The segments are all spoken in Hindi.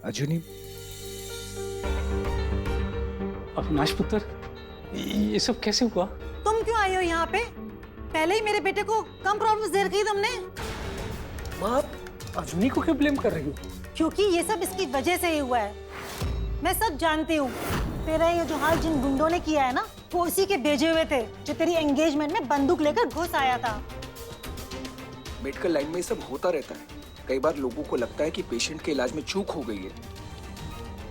अजुनी, अविनाश पुत्र, ये सब कैसे हुआ? तुम क्यों आए हो यहाँ पे? पहले ही मेरे बेटे को कम प्रॉब्लम्स दे रखी तुमने। माँ, अजुनी को क्यों ब्लेम कर रही हो? क्योंकि ये सब इसकी वजह से ही हुआ है। मैं सब जानती हूँ। तेरा ये जो हाल जिन गुंडों ने किया है ना, वो उसी के भेजे हुए थे जो तेरी एंगेजमेंट में बंदूक लेकर घुस आया था। मेडिकल लाइन में ये सब होता रहता है। कई बार लोगों को लगता है कि पेशेंट के इलाज में चूक हो गई है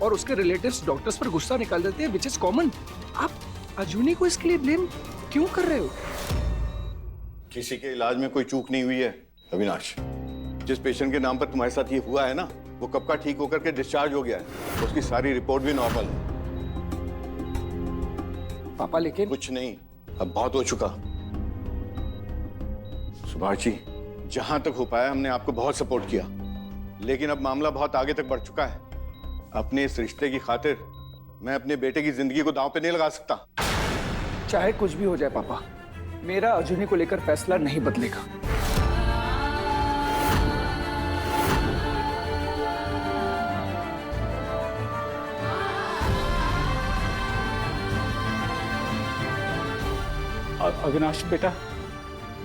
और उसके रिलेटिव्स डॉक्टर्स पर गुस्सा निकाल देते हैं, विच इज कॉमन। आप अजुनी को इसके लिए ब्लेम क्यों कर रहे हो? किसी के इलाज में कोई चूक नहीं हुई है अविनाश। जिस पेशेंट के नाम पर तुम्हारे साथ ये हुआ है ना, वो कब का ठीक होकर के डिस्चार्ज हो गया है। उसकी सारी रिपोर्ट भी नॉर्मल है। पापा लेकिन कुछ नहीं, अब बहुत हो चुका। सुभाष जी, जहां तक हो पाया हमने आपको बहुत सपोर्ट किया, लेकिन अब मामला बहुत आगे तक बढ़ चुका है। अपने इस रिश्ते की खातिर मैं अपने बेटे की जिंदगी को दांव पे नहीं लगा सकता। चाहे कुछ भी हो जाए पापा, मेरा अजुनी को लेकर फैसला नहीं बदलेगा। अविनाश बेटा,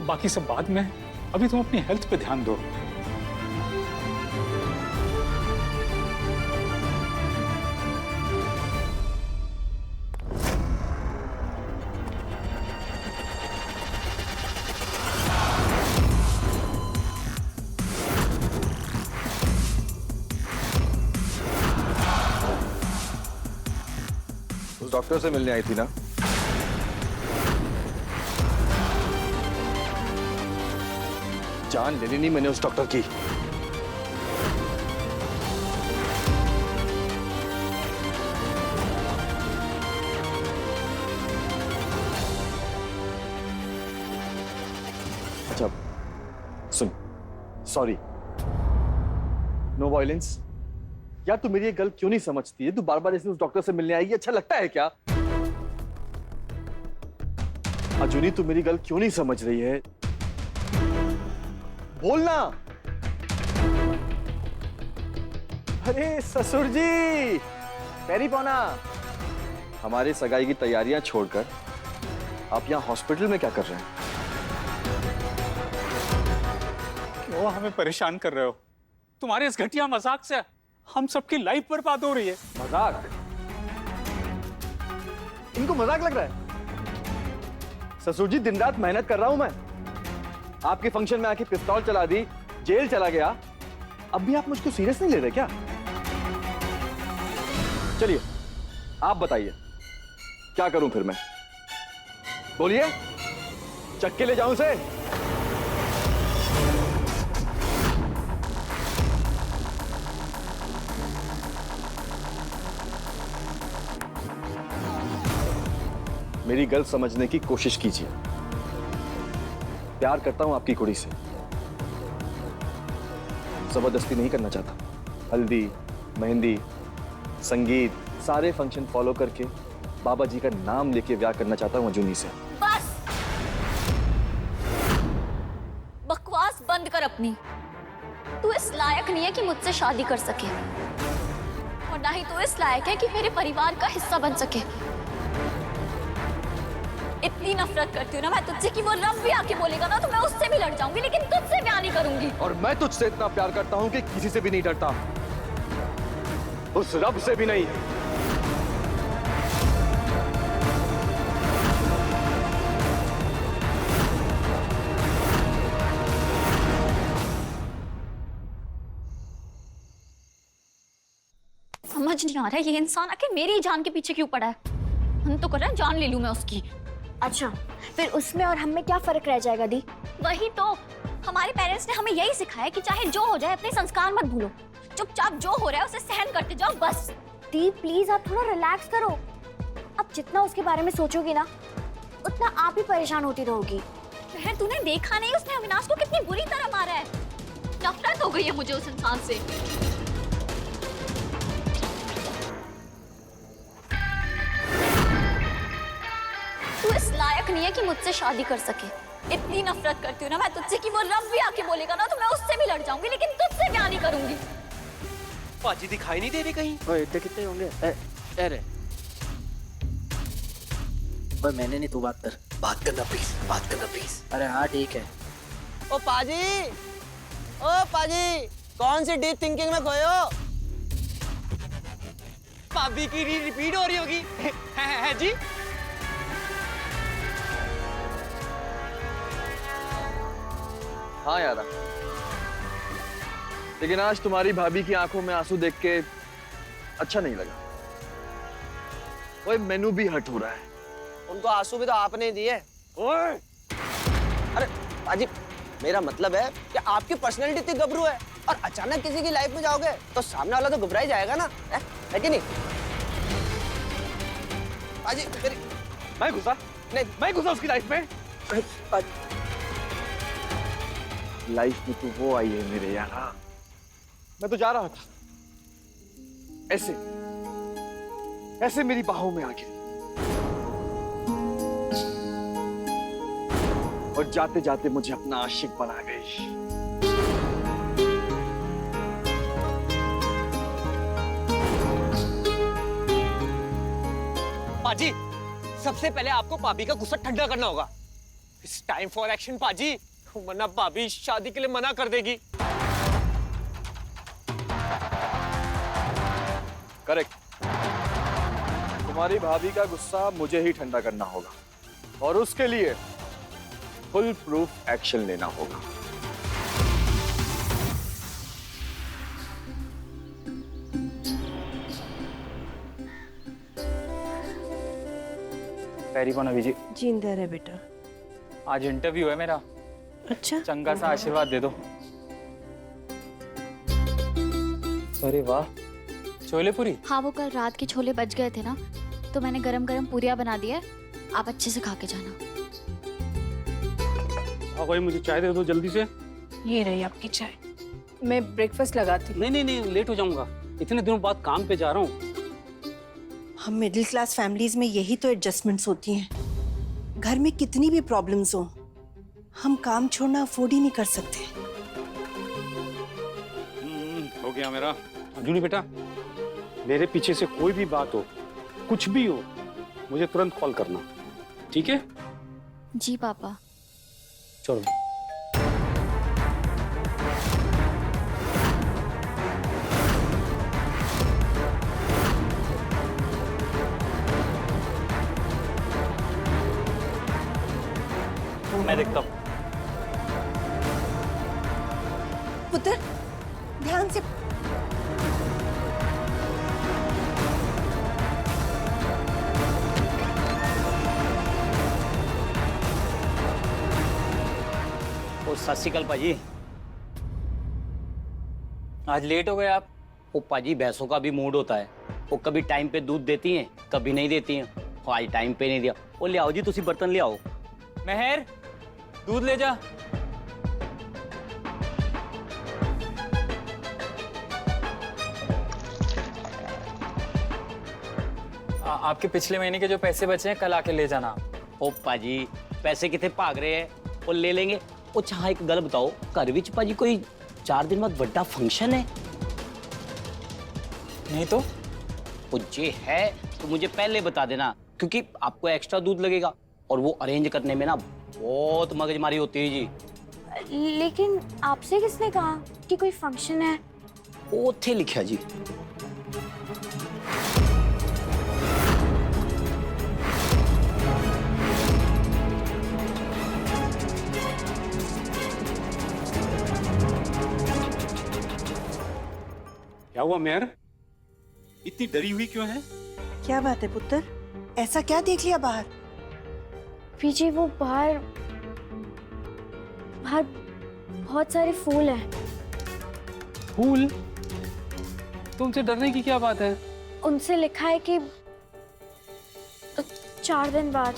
बाकी सब बाद में, अभी तुम अपनी हेल्थ पे ध्यान दो। उस डॉक्टर से मिलने आई थी ना? जान ले ली नहीं मैंने उस डॉक्टर की। अच्छा सुन, सॉरी, नो वायलेंस। यार तू मेरी ये गल क्यों नहीं समझती है? तू बार बार ऐसे उस डॉक्टर से मिलने आई है, अच्छा लगता है क्या? अजुनी, तू मेरी गल क्यों नहीं समझ रही है? बोलना। अरे ससुर जी, पैरी पौना। हमारी सगाई की तैयारियां छोड़कर आप यहां हॉस्पिटल में क्या कर रहे हैं? क्यों हमें परेशान कर रहे हो? तुम्हारे इस घटिया मजाक से हम सबकी लाइफ बर्बाद हो रही है। मजाक? इनको मजाक लग रहा है? ससुर जी, दिन रात मेहनत कर रहा हूं मैं। आपके फंक्शन में आके पिस्तौल चला दी, जेल चला गया, अब भी आप मुझको सीरियस नहीं ले रहे क्या? चलिए आप बताइए, क्या करूं फिर मैं? बोलिए, चक्के ले जाऊं उसे? मेरी गलत समझने की कोशिश कीजिए। प्यार करता हूं आपकी कुड़ी से, जबरदस्ती नहीं करना चाहता। हल्दी, मेहंदी, संगीत, सारे फंक्शन फॉलो करके बाबा जी का नाम लेके ब्याह करना चाहता हूं अजुनी से। बस बकवास बंद कर अपनी। तू इस लायक नहीं है कि मुझसे शादी कर सके, और ना ही तू इस लायक है कि मेरे परिवार का हिस्सा बन सके। इतनी नफरत करती हूँ ना मैं तुझसे कि वो रब भी आके बोलेगा ना तो मैं उससे भी लड़ जाऊंगी, लेकिन तुझसे ब्याह नहीं करूंगी। और मैं तुझसे इतना प्यार करता हूं कि किसी से भी नहीं डरता, उस रब से भी नहीं। समझ नहीं आ रहा है ये इंसान आके मेरी जान के पीछे क्यों पड़ा है। हम तो कर रहे हैं जान ले लूं मैं उसकी। अच्छा, फिर उसमें और हम में क्या फर्क रह जाएगा दी? वही तो, हमारे पेरेंट्स ने हमें यही सिखाया कि चाहे जो हो जाए अपने संस्कार मत भूलो, चुपचाप जो हो रहा है उसे सहन करते जाओ बस। दी प्लीज आप थोड़ा रिलैक्स करो। अब जितना उसके बारे में सोचोगी ना, उतना आप ही परेशान होती रहोगी। बहन तूने देखा नहीं उसने अविनाश को कितनी बुरी तरह मारा है। नफरत हो गई है मुझे उस इंसान से। तू इस लायक नहीं है कि मुझसे शादी कर सके। इतनी नफरत करती हूँ ना मैं तुझसे कि वो रब भी आके बोलेगा ना तो मैं उससे भी लड़ जाऊंगी, लेकिन तुझसे ब्याह नहीं करूंगी। पाजी दिखाई नहीं दे रही कहीं। ओए इतने कितने होंगे? अरे ओए मैंने नहीं, तू बात कर। बात करना प्लीज, बात करना प्लीज। अरे हाँ ठीक है। ओ पाजी कौन सी डीप थिंकिंग में खोए हो? भाभी की रिपीट हो रही होगी। है जी। हाँ यार, लेकिन आज तुम्हारी भाभी की आंखों में आंसू देख के अच्छा नहीं लगा। ओए मेनू भी हट हो रहा है। उनको आंसू भी तो आपने दिए। ओए अरे पाजी, मेरा मतलब है कि आपकी पर्सनैलिटी इतनी गबरू है और अचानक किसी की लाइफ में जाओगे तो सामने वाला तो घबरा ही जाएगा ना, है कि नहीं? पाजी मेरी मैं घुसा? नहीं, मैं घुसा उसकी लाइफ में? लाइफ में तो वो आई है मेरे यार। मैं तो जा रहा था, ऐसे ऐसे मेरी बाहों में आ गिरी और जाते जाते मुझे अपना आशिक बना गई। पाजी, सबसे पहले आपको भाभी का गुस्सा ठंडा करना होगा। इट्स टाइम फॉर एक्शन पाजी, वरना भाभी शादी के लिए मना कर देगी। करेक्ट। तुम्हारी भाभी का गुस्सा मुझे ही ठंडा करना होगा और उसके लिए फुल प्रूफ एक्शन लेना होगा। पैरीपन अभी जी। जिंदा रहे बेटा। आज इंटरव्यू है मेरा। अच्छा, चंगा सा आशीर्वाद दे दो। अरे वाह, छोले पूरी। हाँ, वो कल रात के छोले बच गए थे ना, तो मैंने गरम गरम पूरियाँ बना दी है। आप अच्छे से खा के जाना। हाँ भाई, मुझे चाय दे दो जल्दी से। ये रही आपकी चाय। मैं ब्रेकफास्ट लगाती हूँ। नहीं, लेट हो जाऊंगा। इतने दिनों बाद काम पे जा रहा हूँ। हम मिडिल क्लास फैमिलीज में यही तो एडजस्टमेंट्स होती हैं। घर में कितनी भी प्रॉब्लम्स हो, हम काम छोड़ना अफोर्ड ही नहीं कर सकते। हो गया मेरा। अर्जुनी बेटा, मेरे पीछे से कोई भी बात हो, कुछ भी हो, मुझे तुरंत कॉल करना, ठीक है? जी पापा। चलो। मैं देखता हूँ। पुत्र, ध्यान से। ओ सत श्री अकाल पाजी। आज लेट हो गए आप। ओ पाजी, भैंसों का भी मूड होता है। वो कभी टाइम पे दूध देती हैं, कभी नहीं देती हैं। वो आज टाइम पे नहीं दिया। ओ ले आओ जी, तुसी बर्तन ले आओ। मेहर, दूध ले जा। आपके पिछले महीने के जो पैसे बचे हैं, कल आके ले जाना। ओ पाजी, पैसे कितने भाग रहे हैं, वो ले लेंगे। ओ चाहे एक गल बताओ, घर विच पाजी कोई 4 दिन बाद बड़ा फंक्शन है? नहीं तो? वो जे है तो मुझे पहले बता देना, क्योंकि आपको एक्स्ट्रा दूध लगेगा और वो अरेंज करने में ना बहुत मगजमारी होती है जी। लेकिन आपसे किसने कहा कि कोई फंक्शन है? वो थे लिखा जी। क्या हुआ मेहर? इतनी डरी हुई क्यों है? क्या बात है पुत्र? ऐसा क्या देख लिया बाहर? पीछे वो बाहर बाहर बहुत सारे फूल हैं। फूल? तुमसे डरने की क्या बात है? उनसे लिखा है कि 4 दिन बाद।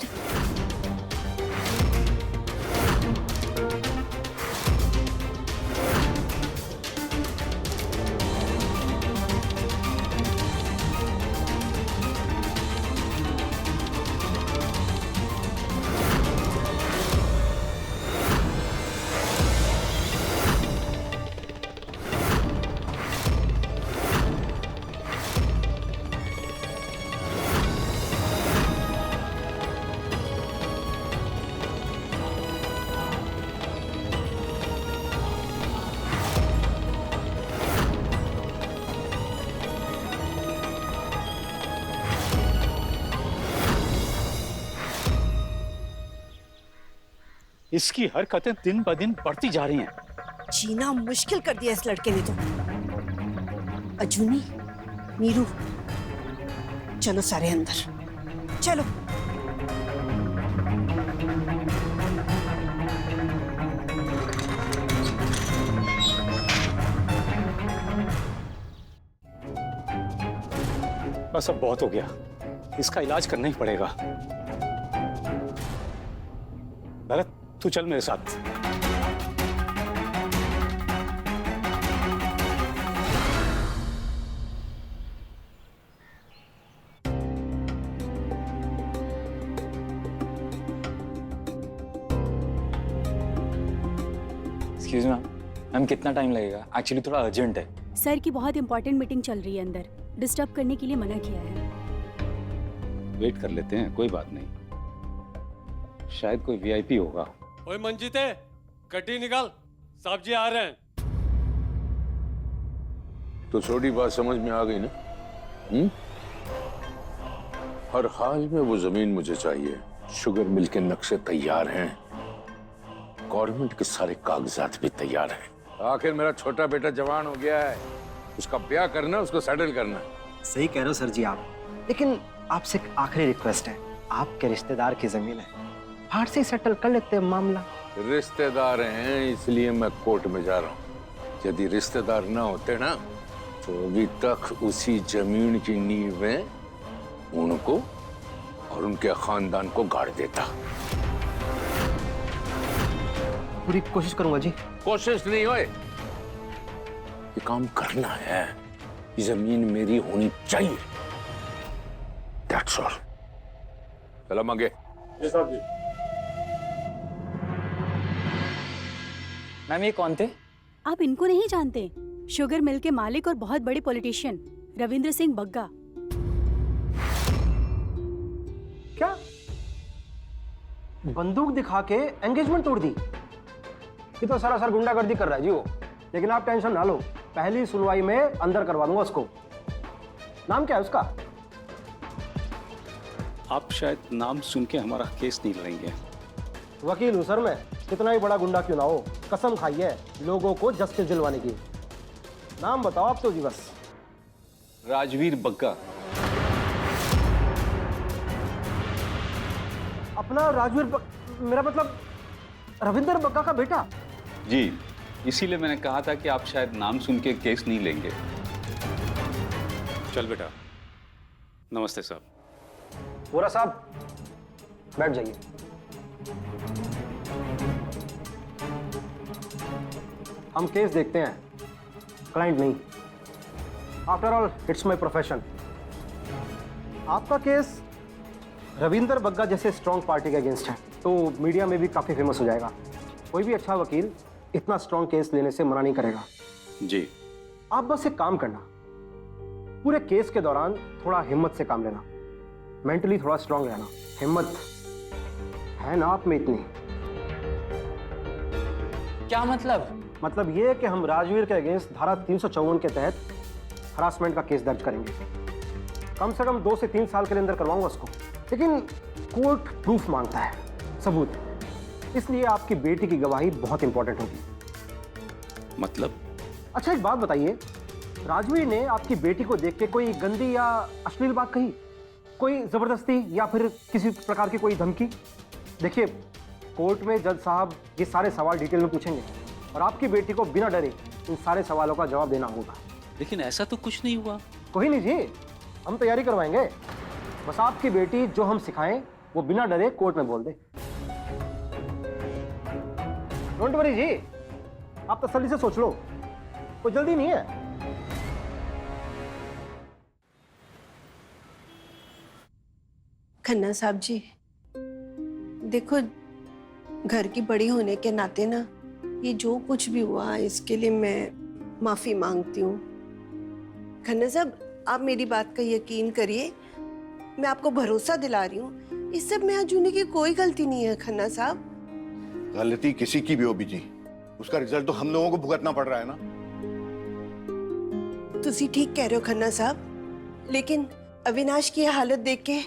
इसकी हरकतें दिन ब दिन बढ़ती जा रही हैं। जीना मुश्किल कर दिया इस लड़के ने तो। अजूनी, नीरू, चलो सारे अंदर, चलो। बस अब बहुत हो गया, इसका इलाज करना ही पड़ेगा। भरत, तू चल मेरे साथ। एक्सक्यूज मैम, मैम कितना टाइम लगेगा? एक्चुअली थोड़ा अर्जेंट है। सर की बहुत इंपॉर्टेंट मीटिंग चल रही है अंदर, डिस्टर्ब करने के लिए मना किया है। वेट कर लेते हैं, कोई बात नहीं, शायद कोई वीआईपी होगा। ओए मंजीते, कटी निकाल, साहब जी आ रहे हैं। तो छोटी बात समझ में आ गई ना? हर हाल में वो जमीन मुझे चाहिए। शुगर मिल के नक्शे तैयार हैं, गवर्नमेंट के सारे कागजात भी तैयार हैं। आखिर मेरा छोटा बेटा जवान हो गया है, उसका ब्याह करना, उसको सेटल करना। सही कह रहे हो सर जी आप, लेकिन आपसे एक आखिरी रिक्वेस्ट है, आपके रिश्तेदार की जमीन है, बाहर से सेटल कर लेते हैं मामला। रिश्तेदार हैं इसलिए मैं कोर्ट में जा रहा हूँ। यदि रिश्तेदार ना होते ना तो अभी तक उसी जमीन की नींव में उनको और उनके खानदान को गाड़ देता। पूरी कोशिश करूंगा जी। कोशिश नहीं होए, ये काम करना है। ये जमीन मेरी होनी चाहिए, दैट्स ऑल। चलो मंगे। मैम ये कौन थे? आप इनको नहीं जानते? शुगर मिल के मालिक और बहुत बड़े पॉलिटिशियन रविंद्र सिंह बग्गा। क्या बंदूक दिखा के एंगेजमेंट तोड़ दी? ये तो सरासर गुंडागर्दी कर रहा है जी वो। लेकिन आप टेंशन ना लो, पहली सुनवाई में अंदर करवा दूंगा उसको। नाम क्या है उसका? आप शायद नाम सुन के हमारा केस नहीं लड़ेंगे। वकील हूं सर मैं, कितना ही बड़ा गुंडा क्यों ना हो, कसम खाई है लोगों को जस्टिस दिलवाने की। नाम बताओ आप तो जी बस। राजवीर बग्गा। अपना मेरा मतलब रविंदर बग्गा का बेटा? जी, इसीलिए मैंने कहा था कि आप शायद नाम सुन के केस नहीं लेंगे। चल बेटा। नमस्ते साहब। वोरा साहब बैठ जाइए। हम केस देखते हैं, क्लाइंट नहीं। After all it's my profession. आपका केस रविंदर बग्गा जैसे स्ट्रॉन्ग पार्टी के अगेंस्ट है, तो मीडिया में भी काफी फेमस हो जाएगा। कोई भी अच्छा वकील इतना स्ट्रॉन्ग केस लेने से मना नहीं करेगा। जी। आप बस एक काम करना, पूरे केस के दौरान थोड़ा हिम्मत से काम लेना, मेंटली थोड़ा स्ट्रॉन्ग रहना। हिम्मत है ना आप में इतनी? क्या मतलब? मतलब ये कि हम राजवीर के अगेंस्ट धारा 354 के तहत हरासमेंट का केस दर्ज करेंगे। कम से कम 2 से 3 साल के लिए अंदर करवाऊंगा उसको, लेकिन कोर्ट प्रूफ मांगता है, सबूत। इसलिए आपकी बेटी की गवाही बहुत इंपॉर्टेंट होगी। मतलब? अच्छा एक बात बताइए, राजवीर ने आपकी बेटी को देख के कोई गंदी या अश्लील बात कही? कोई जबरदस्ती या फिर किसी प्रकार की कोई धमकी? देखिए, कोर्ट में जज साहब ये सारे सवाल डिटेल में पूछेंगे और आपकी बेटी को बिना डरे इन सारे सवालों का जवाब देना होगा। लेकिन ऐसा तो कुछ नहीं हुआ। कोई नहीं जी, हम तैयारी करवाएंगे। बस आपकी बेटी जो हम सिखाएं वो बिना डरे कोर्ट में बोल दे। डोंट वरी जी, आप तसल्ली से सोच लो, कोई जल्दी नहीं है। खन्ना साहब जी, देखो घर की बड़ी होने के नाते ना, ये जो कुछ भी हुआ इसके लिए मैं माफी मांगती हूँ। खन्ना साहब, आप मेरी बात का यकीन करिए, मैं आपको भरोसा दिला रही हूँ, इस सब में अजूनी की कोई गलती नहीं है। खन्ना साहब, गलती किसी की भी हो बीजी, उसका रिजल्ट तो हम लोगों को भुगतना पड़ रहा है ना। तुसी ठीक कह रहे हो खन्ना साहब, लेकिन अविनाश की हालत देख के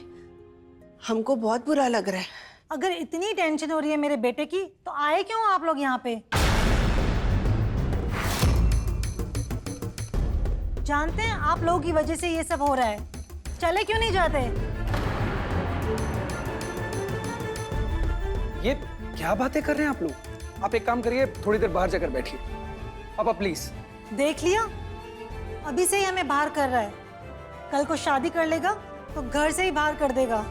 हमको बहुत बुरा लग रहा है। अगर इतनी टेंशन हो रही है मेरे बेटे की तो आए क्यों आप लोग यहाँ पे? जानते हैं आप लोगों की वजह से ये सब हो रहा है, चले क्यों नहीं जाते? ये क्या बातें कर रहे हैं आप लोग? आप एक काम करिए, थोड़ी देर बाहर जाकर बैठिए। पापा प्लीज। देख लिया, अभी से ही हमें बाहर कर रहा है, कल को शादी कर लेगा तो घर से ही बाहर कर देगा।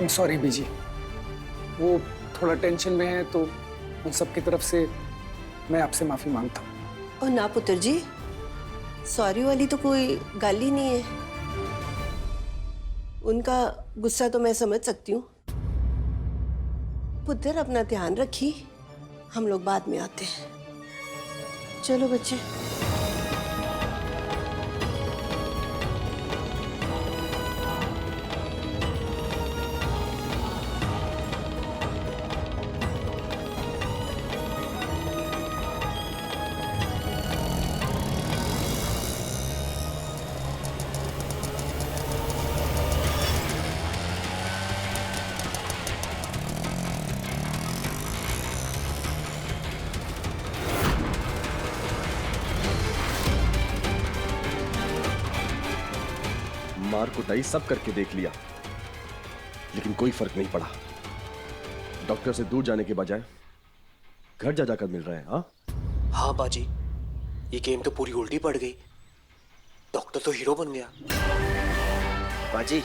I'm sorry बीजी, वो थोड़ा टेंशन में है तो उन सब की तरफ से मैं आपसे माफी मांगता हूँ। और ना पुत्र जी, सॉरी वाली तो कोई गाली ही नहीं है। उनका गुस्सा तो मैं समझ सकती हूँ। पुत्र अपना ध्यान रखिए, हम लोग बाद में आते हैं। चलो बच्चे। मार कुटाई सब करके देख लिया, लेकिन कोई फर्क नहीं पड़ा। डॉक्टर से दूर जाने के बजाय घर जा जाकर मिल रहे हैं। हाँ बाजी, ये गेम तो पूरी उल्टी पड़ गई। डॉक्टर तो हीरो बन गया। बाजी,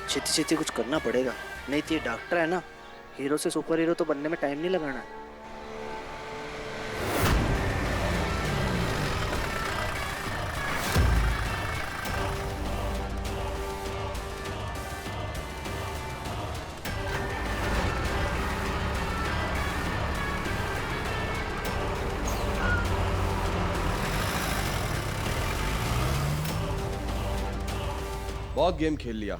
छेती छेती कुछ करना पड़ेगा, नहीं तो ये डॉक्टर है ना, हीरो से सुपर हीरो तो बनने में टाइम नहीं लगाना है। बहुत गेम खेल लिया,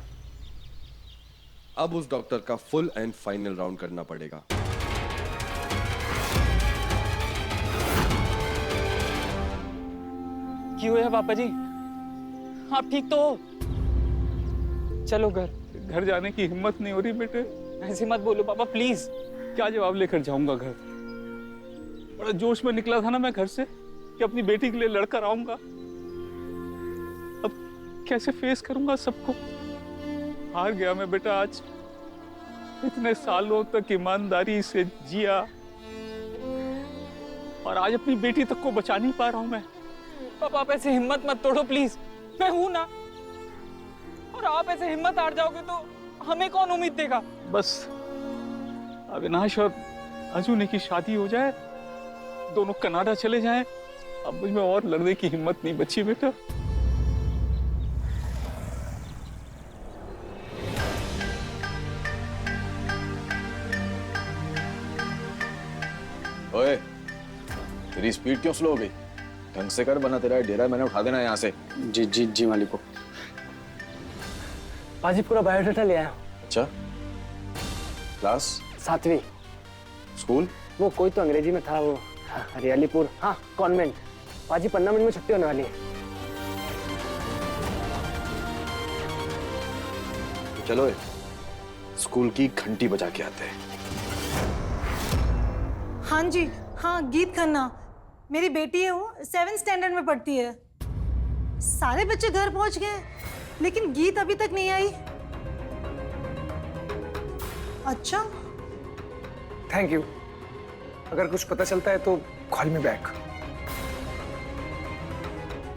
अब उस डॉक्टर का फुल एंड फाइनल राउंड करना पड़ेगा। क्यों है पापा जी, आप ठीक तो हो? चलो घर जाने की हिम्मत नहीं हो रही बेटे। ऐसे मत बोलो पापा प्लीज। क्या जवाब लेकर जाऊंगा घर? बड़ा जोश में निकला था ना मैं घर से कि अपनी बेटी के लिए लड़कर आऊंगा। अब कैसे फेस करूंगा सबको? हार गया मैं बेटा। आज इतने सालों तक ईमानदारी से जिया और आज अपनी बेटी तक को बचा नहीं पा रहा हूं मैं। पापा आप ऐसे हिम्मत मत तोड़ो प्लीज, मैं हूं ना। और आप ऐसे हिम्मत हार जाओगे तो हमें कौन उम्मीद देगा? बस अविनाश और अजूनी की शादी हो जाए, दोनों कनाडा चले जाएं, अब मुझ में और लड़ने की हिम्मत नहीं बची बेटा। ओए, तेरी स्पीड क्यों स्लो हो गई? ढंग से कर, बना तेरा डेरा मैंने उठा देना यहाँ से। जी जी जी मालिको। बाजी पूरा बायोडाटा ले आया। अच्छा, क्लास 7वीं। स्कूल? वो कोई तो अंग्रेजी में था, वो हरियालीपुर, हाँ कॉन्वेंट। बाजी 15 मिनट में छुट्टी होने वाली है। चलो स्कूल की घंटी बजा के आते हैं। हाँ जी, हाँ गीत खन्ना, मेरी बेटी है, वो 7th स्टैंडर्ड में पढ़ती है। सारे बच्चे घर पहुंच गए लेकिन गीत अभी तक नहीं आई। अच्छा, थैंक यू। अगर कुछ पता चलता है तो call me back.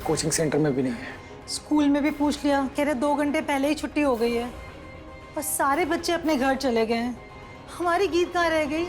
Coaching centre में भी नहीं है। स्कूल में भी पूछ लिया, कह रहे 2 घंटे पहले ही छुट्टी हो गई है। और सारे बच्चे अपने घर चले गए हैं। हमारी गीत कहाँ रह गई?